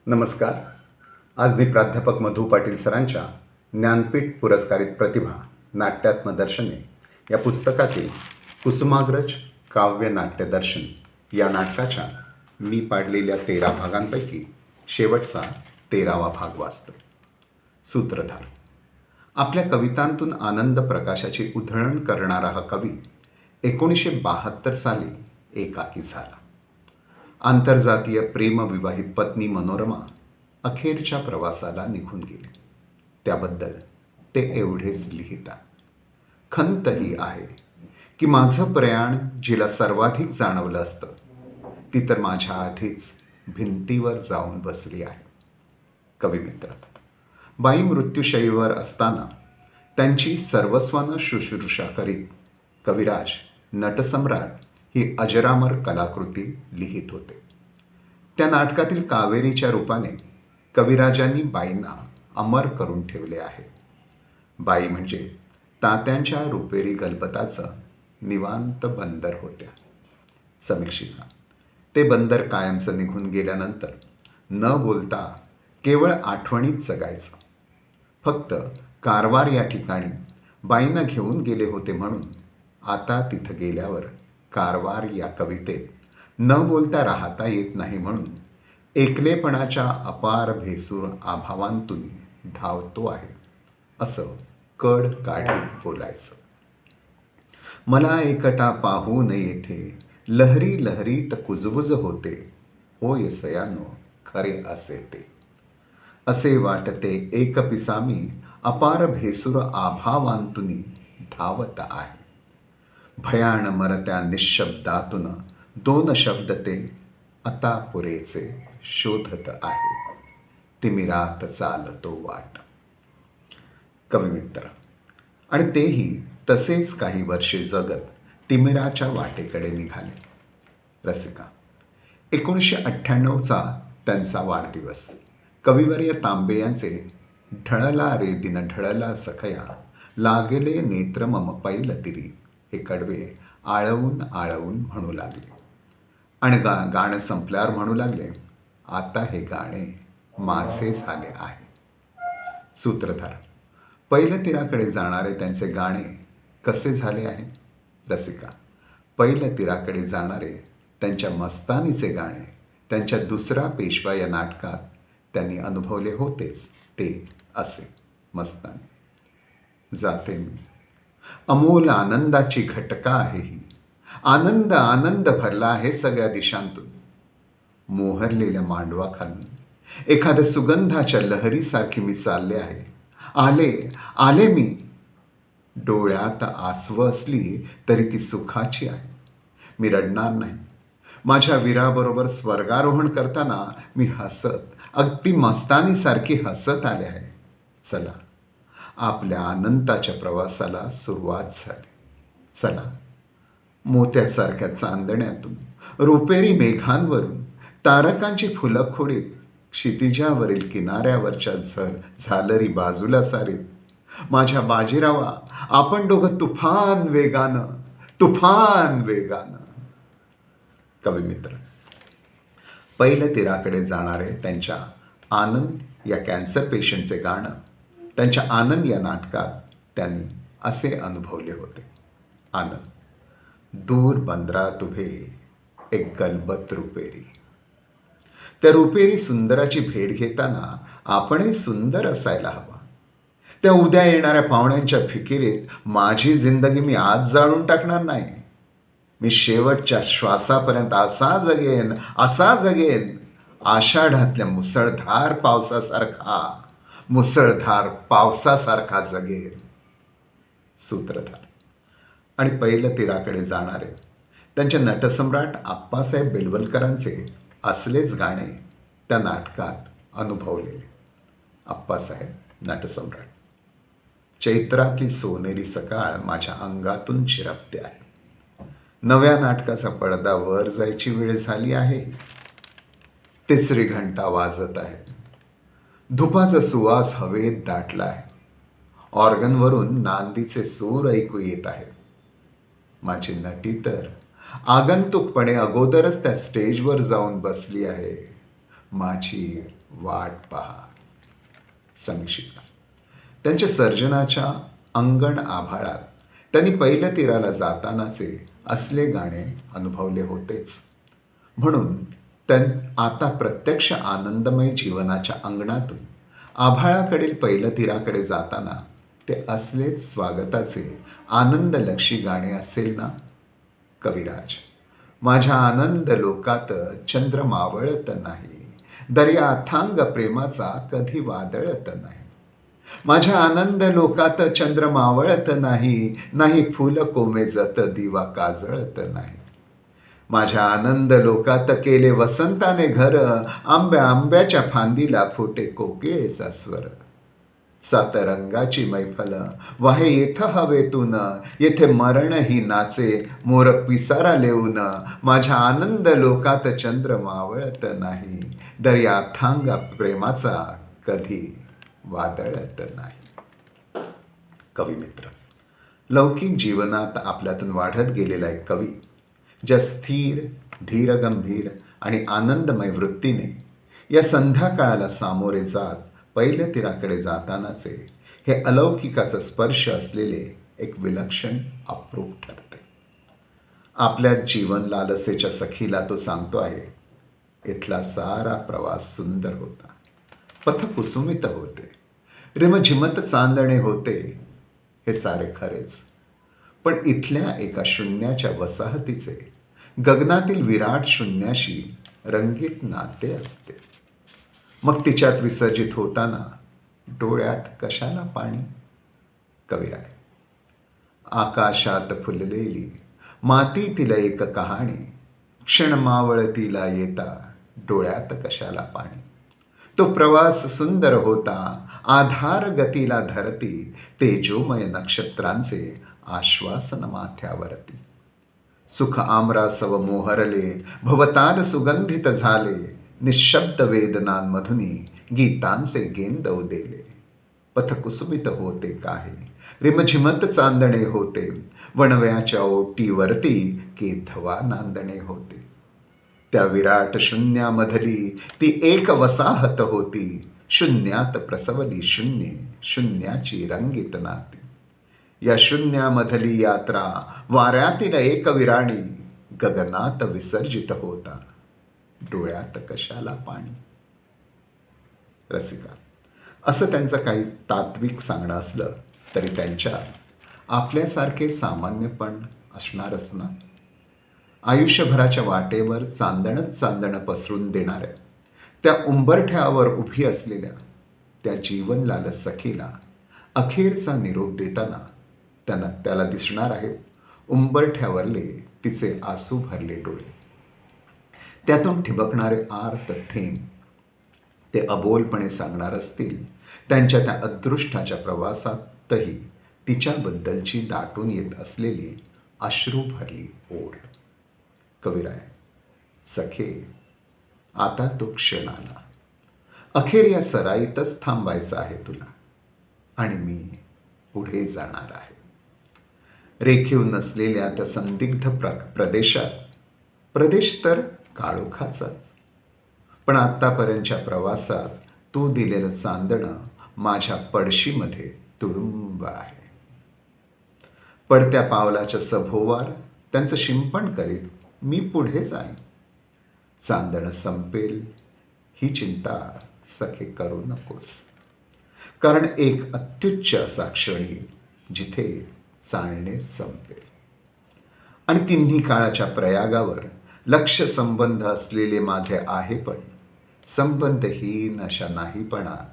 नमस्कार. आज मी प्राध्यापक मधु पाटील सरांच्या ज्ञानपीठ पुरस्कारित प्रतिभा नाट्यात्मदर्शने या पुस्तकातील कुसुमाग्रज काव्य नाट्यदर्शन या नाटकाच्या मी पाडलेल्या 13 भागांपैकी शेवटचा 13वा भाग वाचतो. सूत्रधार. आपल्या कवितांतून आनंद प्रकाशाची उधळण करणारा हा कवी 1972 साली एकाकी झाला. आंतरजातीय प्रेमविवाहित पत्नी मनोरमा अखेरच्या प्रवासाला निघून गेली. त्याबद्दल ते एवढेच लिहितात. खंत ही आहे की माझं प्रयाण जिला सर्वाधिक जाणवलं असतं ती तर माझ्या आधीच भिंतीवर जाऊन बसली आहे. कविमित्र. बाई मृत्यूशयीवर असताना त्यांची सर्वस्वानं शुश्रूषा करीत कविराज नटसम्राट ही अजरामर कलाकृती लिहित होते. त्या नाटकातील कावेरीच्या रूपाने कविराजांनी बाईंना अमर करून ठेवले आहे. बाई म्हणजे तात्यांच्या रुपेरी गलबताचं निवांत बंदर होत्या. समीक्षिका. ते बंदर कायमचं निघून गेल्यानंतर न बोलता केवळ आठवणीत जगायचं. फक्त कारवार या ठिकाणी बाईंना घेऊन गेले होते म्हणून आता तिथं गेल्यावर कारवार या कवितेत न बोलता राहता येत नाही म्हणून एकलेपणाच्या अपार भेसूर आभावांतून धावतो आहे असं कड काढीत बोलायचं. मला एकटा पाहून येथे लहरी लहरीत कुजबुज होते, होय सयानो खरे असे ते. असे वाटते एक पिसामी अपार भेसूर आभावांतून धावत आहे. भयान मरत्या निशब्दातून 2 शब्द ते आता पुरेचे शोधत आहे. तिमिरात चालतो वाट. कविमित्र. आणि तेही तसेच काही वर्षे जगत तिमिराच्या वाटेकडे निघाले. रसिका. 1998चा त्यांचा वाढदिवस. कविवर्य तांबे यांचे ढळला रे दिन ढळला सखया लागले नेत्र मम पैलतिरी हे कडवे आळवून आळवून म्हणू लागले. आणि गाणं संपल्यावर म्हणू लागले, आता हे गाणे माझे झाले आहे. सूत्रधार. पैलतीराकडे जाणारे त्यांचे गाणे कसे झाले आहे? रसिका. पैलतीराकडे जाणारे त्यांच्या मस्तानीचे गाणे त्यांच्या दुसरा पेशवा या नाटकात त्यांनी अनुभवले होतेच. ते असे. मस्तानी. जाते मी, अमोल आनंदाची घटका आहे ही. आनंद आनंद भरला आहे सगळ्या दिशांतून. मोहरलेल्या मांडवाखालून एखाद्या सुगंधाच्या लहरीसारखी मी चालले आहे. आले आले मी. डोळ्यात आसवं असली तरी ती सुखाची आहे. मी रडणार नाही. माझ्या वीराबरोबर स्वर्गारोहण करताना मी हसत अगदी मस्तानीसारखी हसत आले आहे. चला, आपल्या अनंताच्या प्रवासाला सुरुवात झाली. चला, मोत्यासारख्या चांदण्यातून रुपेरी मेघांवरून तारकांची फुलखोडीत क्षितिजावरील किनाऱ्यावरच्या झालरी बाजूला सारीत माझ्या बाजीरावा आपण दोघं तुफान वेगानं. कविमित्र. पैलतीराकडे जाणारे त्यांच्या आनंद या कॅन्सर पेशंटचे गाणं त्यांच्या आनंद या नाटकात त्यांनी असे अनुभवले होते. आनंद. दूर बंदरात उभे एक गलबत रुपेरी. त्या रुपेरी सुंदराची भेट घेताना आपणही सुंदर असायला हवा. त्या उद्या येणाऱ्या पाहुण्यांच्या फिकिरीत माझी जिंदगी मी आज जाळून टाकणार नाही. मी शेवटच्या श्वासापर्यंत असा जगेन आषाढातल्या मुसळधार पावसासारखा जगेन. सूत्रधार. आणि पैलतीराकडे जाणारे त्यांच्या नटसम्राट आप्पासाहेब बेलवलकरांचे असलेच गाणे त्या नाटकात अनुभवलेले. आप्पासाहेब नटसम्राट. चैत्रातली सोनेरी सकाळ माझ्या अंगातून शिरपते आहे. नव्या नाटकाचा पडदा वर जायची वेळ झाली आहे. तिसरी घंटा वाजत आहे. धुपाचा सुवास हवेत दाटला आहे. ऑर्गनवरून नांदीचे सूर ऐकू येत आहेत. माझी नटी तर आगंतुकपणे अगोदरच त्या स्टेजवर जाऊन बसली आहे. माझी वाट पहा. समीक्षिका. त्यांच्या सर्जनाच्या अंगण आभाळात त्यांनी पहिल्या तीराला जातानाचे असले गाणे अनुभवले होतेच. म्हणून आता प्रत्यक्ष आनंदमय जीवनाच्या अंगणातून आभाळाकडील पहिल्या तीराकडे जाताना ते असलेच स्वागताचे आनंदलक्षी गाणे असेल ना. कविराज. माझ्या आनंद लोकात चंद्र मावळत नाही, दर्या अथांग प्रेमाचा कधी वादळत नाही. माझ्या आनंद लोकात चंद्र मावळत नाही, नाही फुल कोमेजत दिवा काजळत नाही. माझ्या आनंद लोकात केले वसंताने घर, आंब्याच्या फांदीला फुटे कोकिळेचा स्वर. सात रंगाची मैफल वाहे येथ हवेतून, येथे मरण ही नाचे मोर पिसारा लेऊन. माझ्या आनंद लोकात चंद्र मावळत नाही, दर्या अथांग प्रेमाचा कधी वादळत नाही. कविमित्र. लौकिक जीवनात आपल्यातून वाढत गेलेला एक कवी, ज्या स्थिर, धीर, गंभीर आणि आनंदमय वृत्तीने या संध्याकाळाला सामोरे जात पहिल्या तीराकडे जातानाचे हे अलौकिकाचा स्पर्श असलेले एक विलक्षण अप्रूप ठरते. आपल्या जीवन लालसेच्या सखीला तो सांगतो आहे, इथला सारा प्रवास सुंदर होता, पथ कुसुमित होते, रिमझिमत चांदणे होते, हे सारे खरेच. पण इथल्या एका शून्याच्या वसाहतीचे गगनातील विराट शून्याशी रंगीत नाते असते. मग तिच्यात विसर्जित होताना डोळ्यात कशाला पाणी. कविराय. आकाशात फुललेली मातीतील एक कहाणी, क्षण मावळतीला येता डोळ्यात कशाला पाणी. तो प्रवास सुंदर होता, आधार गतीला धरती, तेजोमय नक्षत्रांचे आश्वासन माथ्यावरती. सुख आमरासव मोहरले, भवताल सुगंधित झाले, निशब्द वेदनांमधुनी गीतांचे गेंदव देले. पथ कुसुमित होते काही, रिमझिमत चांदणे होते, वणव्याच्या ओटीवरती केथवा नांदणे होते. त्या विराट शून्यामधली ती एक वसाहत होती, शून्यात प्रसवली शून्ये, शून्याची रंगीत नाती. या शून्यामधली यात्रा वाऱ्यातील एक विराणी, गगनात विसर्जित होता, डोळ्यात कशाला पाणी. रसिका. असं त्यांचं काही तात्विक सांगणं असलं तरी त्यांच्यात आपल्यासारखे सामान्यपण असणारच ना. आयुष्यभराच्या वाटेवर चांदणच चांदणं पसरून देणाऱ्या त्या उंबरठ्यावर उभी असलेल्या त्या जीवनलाल सखीला अखेरचा निरोप देताना त्याला दिसणार आहेत उंबरठ्यावरले तिचे आसू भरले डोळे, त्यातून ठिबकणारे आर्त थेंब. ते अबोलपणे सांगणार असतील त्यांच्या त्या अदृष्टाच्या प्रवासातही तिच्याबद्दलची दाटून येत असलेली अश्रू भरली ओढ. कविराय. सखे, आता तो क्षण आला, अखेर या सराईतच थांबायचं आहे तुला, आणि मी पुढे जाणार आहे. रेखीव नसलेल्या त्या संदिग्ध प्रदेशात, प्रदेश तर काळोखाचाच, पण आत्तापर्यंतच्या प्रवासात तू दिलेलं चांदणं माझ्या पडशीमध्ये तुडुंब आहे. पडत्या पावलाच्या सभोवार त्यांचं शिंपण करीत मी पुढे जाईन. चांदणं संपेल ही चिंता सखे करू नकोस, कारण एक अत्युच्च असा क्षण येईल जिथे चालणे संपेल, आणि तिन्ही काळाच्या प्रयागावर लक्ष संबंध असलेले माझे आहे पण संबंधहीन अशा नाहीपणात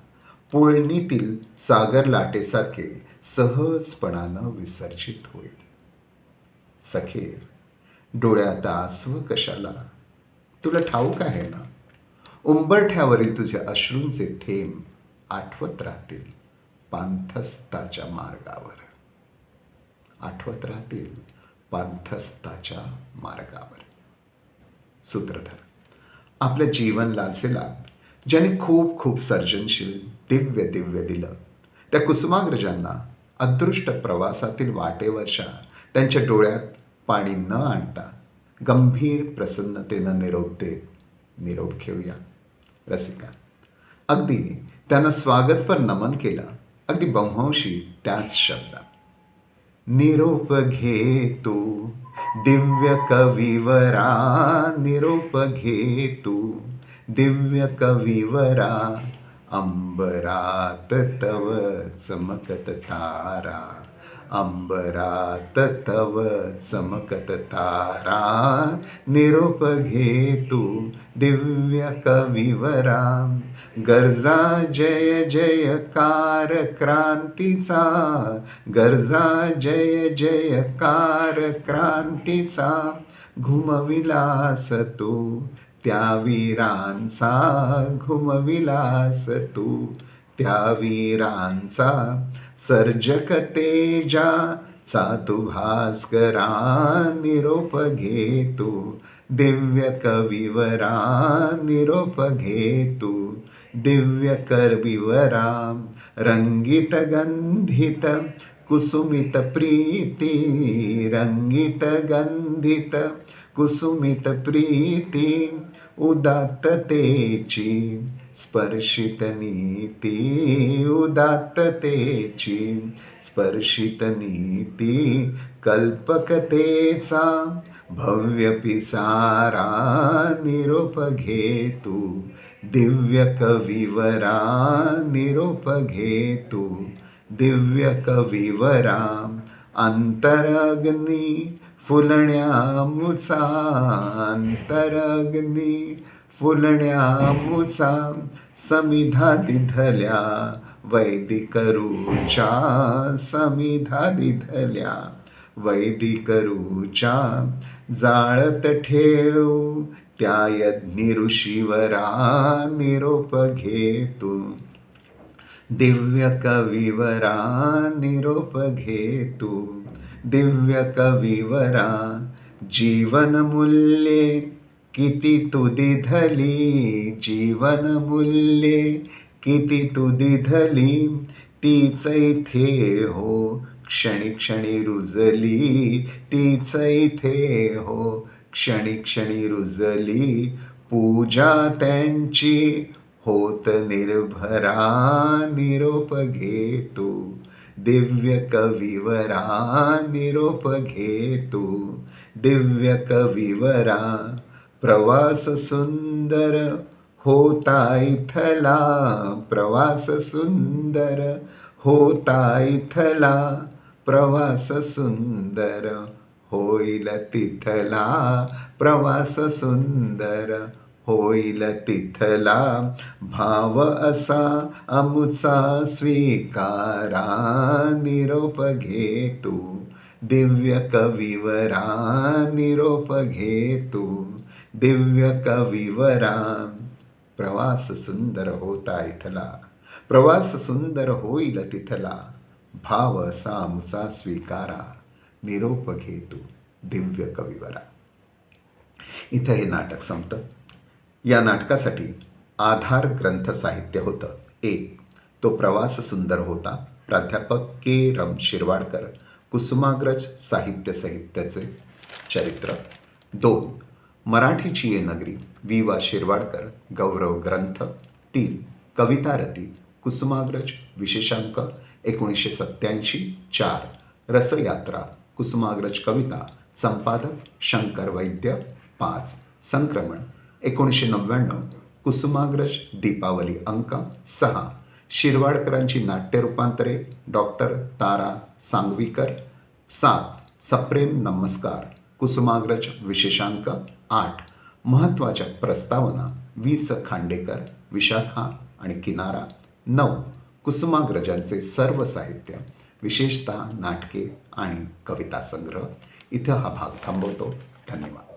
पुळणीतील सागर लाटेसारखे सहजपणानं विसर्जित होईल. सखे, डोळ्यात आसव कशाला, तुला ठाऊक आहे ना, उंबरठ्यावरील तुझे अश्रूंचे थेंब आठवत राहतील पांथस्ताच्या मार्गावर, आठवत राहतील पांथस्ताच्या मार्गावर. सूत्रधार. आपल्या जीवन लालसेला ज्यांनी खूप खूप सर्जनशील दिव्य दिलं, त्या कुसुमाग्रजांना अदृष्ट प्रवासातील वाटेवरच्या त्यांच्या डोळ्यात पाणी न आणता गंभीर प्रसन्नतेनं निरोप देत निरोप घेऊया. रसिका. अगदी त्यानं स्वागतपर नमन केलं, अगदी बंहंशी त्याच शब्दात. निरोप घे तू दिव्य कविवरा, निरोप घे तू दिव्य कविवरा, अंबरात तव चमकत तारा, अंबरात तव चमकत तारा, निरोप घे तू दिव्य कविवरा. गर्जा जय जयकार क्रांतीचा, गर्जा जय जयकार क्रांतीचा, घुमविलास तू त्या वीरांचा, घुमविलास तू त्या वीरांचा, सर्जक तेजाचा तू भास्करा, निरोप घे तू दिव्य कविवरा, निरोप घे तू दिव्य कविवरा. रंगित गंधित कुसुमित प्रीती, रंगित गंधित कुसुमित प्रीती, उदात्ततेची स्पर्शित नीती, उदात्ततेची स्पर्शित नीती, कल्पकतेचा भव्य पिसारा, निरोप घे तू दिव्य कविवरा, निरोप घे तू दिव्य कविवरा. अंतरग्नी फुलण्यामुचा, अंतरग्नी फुलण्यामुचा, समिधा दिधल्या वैदिक रुचा, समिधा दिधल्या वैदिक रुचा, जाळत ठेव त्या यज्ञी ऋषीवरा, निरोप घे तू दिव्य कविवरा, निरोप घे तू दिव्य कविवरा. जीवन मूल्ये किती तू दिधली, जीवन मूल्ये किती तू दिधली, तीच इथे हो क्षणी क्षणी रुजली, तीच इथे हो क्षणी क्षणी रुजली, पूजा त्यांची होत निर्भरा, निरोप घे तू दिव्य कविवरा, निरोप घे तू दिव्य कविवरा. प्रवास सुंदर होता इथला, प्रवास सुंदर होता इथला, प्रवास सुंदर होईल तिथला, प्रवास सुंदर होईल तिथला, भाव असा अमुचा स्वीकारा, निरोप घे तू दिव्य कविवरा, निरोप घे तू दिव्य कविवरा. प्रवास सुंदर होता इथला, प्रवास सुंदर होईल तिथला, भाव असा अमुचा स्वीकारा, निरोप घे तू दिव्य कविवरा. इथं हे नाटक संपतं. या नाटकासाठी आधार ग्रंथ साहित्य होतं. 1. तो प्रवास सुंदर होता, प्राध्यापक के. शिरवाडकर, कुसुमाग्रज साहित्य संहितेचे चरित्र. 2. मराठीची ये नगरी, वि. शिरवाडकर, गौरव ग्रंथ. 3. कवितारती, कुसुमाग्रज, विशेषांक 1987. 4. रसयात्रा, कुसुमाग्रज कविता, संपादक शंकर वैद्य. 5. संक्रमण 1999, कुसुमाग्रज दीपावली अंक. 6. शिरवाडकरांची नाट्य रूपांतरे, डॉक्टर तारा सांगवीकर. 7. सप्रेम नमस्कार, कुसुमाग्रज, विशेषांक 8. महत्त्वाच्या प्रस्तावना, वि. स. खांडेकर, विशाखा आणि किनारा. 9. कुसुमाग्रजांचे सर्व साहित्य, विशेषतः नाटके आणि कविता संग्रह. इथं हा भाग थांबवतो. धन्यवाद.